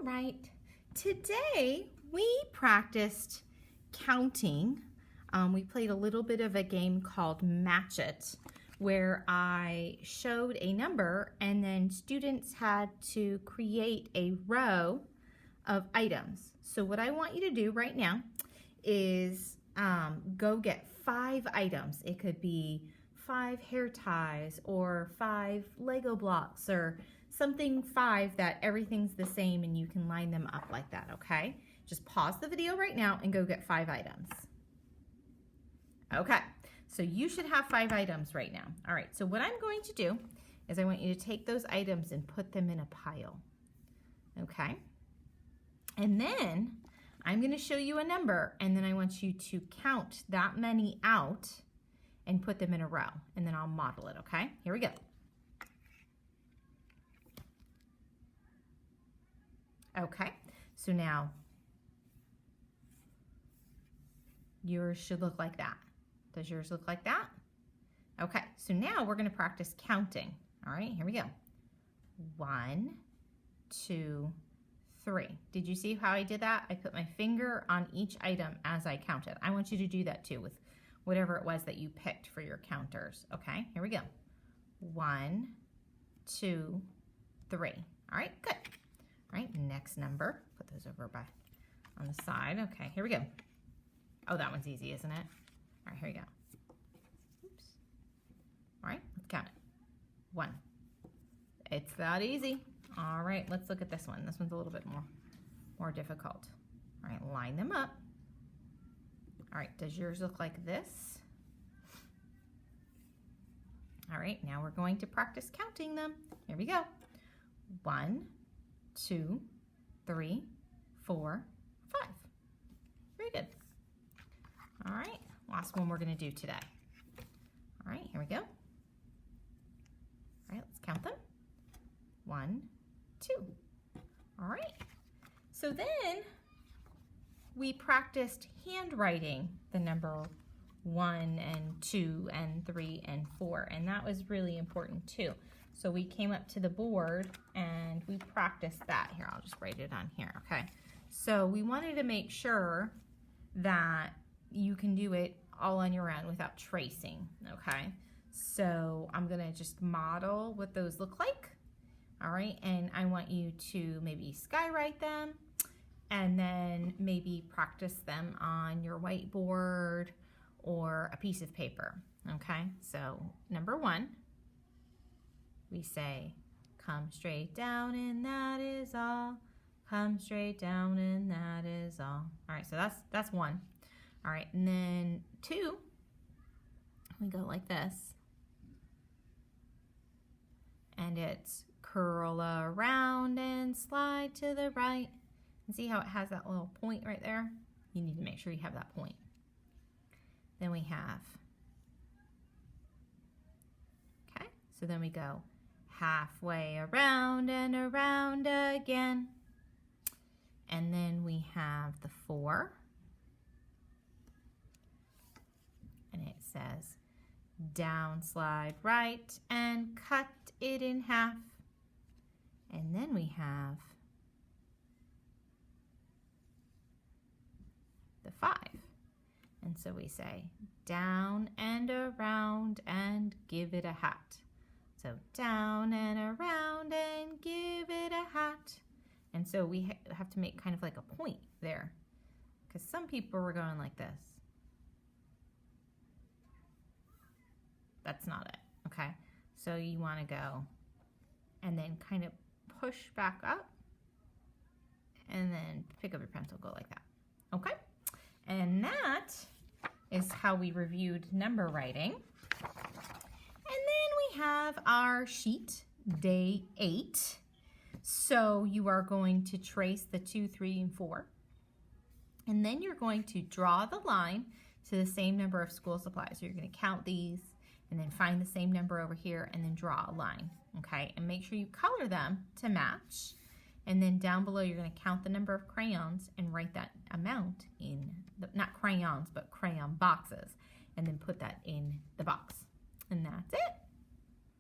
right, today we practiced counting. We played a little bit of a game called Match It, where I showed a number and then students had to create a row of items. So what I want you to do right now is go get 5 items. It could be 5 hair ties or 5 Lego blocks or something 5 that everything's the same and you can line them up like that, okay? Just pause the video right now and go get 5 items. Okay, so you should have 5 items right now. All right, so what I'm going to do is I want you to take those items and put them in a pile, okay? And then I'm gonna show you a number and then I want you to count that many out and put them in a row, and then I'll model it, okay? Here we go. Okay, so now yours should look like that. Does yours look like that? Okay, so now we're gonna practice counting. All right, here we go. 1, 2, 3. Did you see how I did that? I put my finger on each item as I counted. I want you to do that too with whatever it was that you picked for your counters. Okay, here we go. 1, 2, 3. All right, good. All right, next number. Put those over by on the side. Okay, here we go. Oh, that one's easy, isn't it? All right, here we go. Oops. All right, let's count it. 1. It's that easy. All right, let's look at this one. This one's a little bit more difficult. All right, line them up. All right, does yours look like this? All right, now we're going to practice counting them. Here we go. 1, 2, 3, 4, 5. Very good. All right, last one we're gonna do today. All right, here we go. All right, let's count them. 1, 2. All right, so then we practiced handwriting the number 1 and 2 and 3 and 4, and that was really important too. So we came up to the board and we practiced that. Here, I'll just write it on here, okay? So we wanted to make sure that you can do it all on your own without tracing, okay? So I'm gonna just model what those look like, all right? And I want you to maybe skywrite them and then maybe practice them on your whiteboard or a piece of paper, okay? So number 1, we say, come straight down and that is all. Come straight down and that is all. All right, so that's 1. All right, and then 2, we go like this. And it's curl around and slide to the right. And see how it has that little point right there? You need to make sure you have that point. Then we have, okay, so then we go halfway around and around again. And then we have the 4. And it says, down, slide right, and cut it in half. And then we have the 5. And so we say, down and around and give it a hat. So down and around and give it a hat. And so we have to make kind of like a point there, because some people were going like this. That's not it, okay? So you want to go and then kind of push back up and then pick up your pencil, go like that, okay? And that is how we reviewed number writing. And then we have our sheet, day 8. So you are going to trace the 2, 3, and 4. And then you're going to draw the line to the same number of school supplies. So you're going to count these and then find the same number over here and then draw a line, okay? And make sure you color them to match. And then down below, you're going to count the number of crayons and write that amount in, not crayons, but crayon boxes. And then put that in the box. And that's it.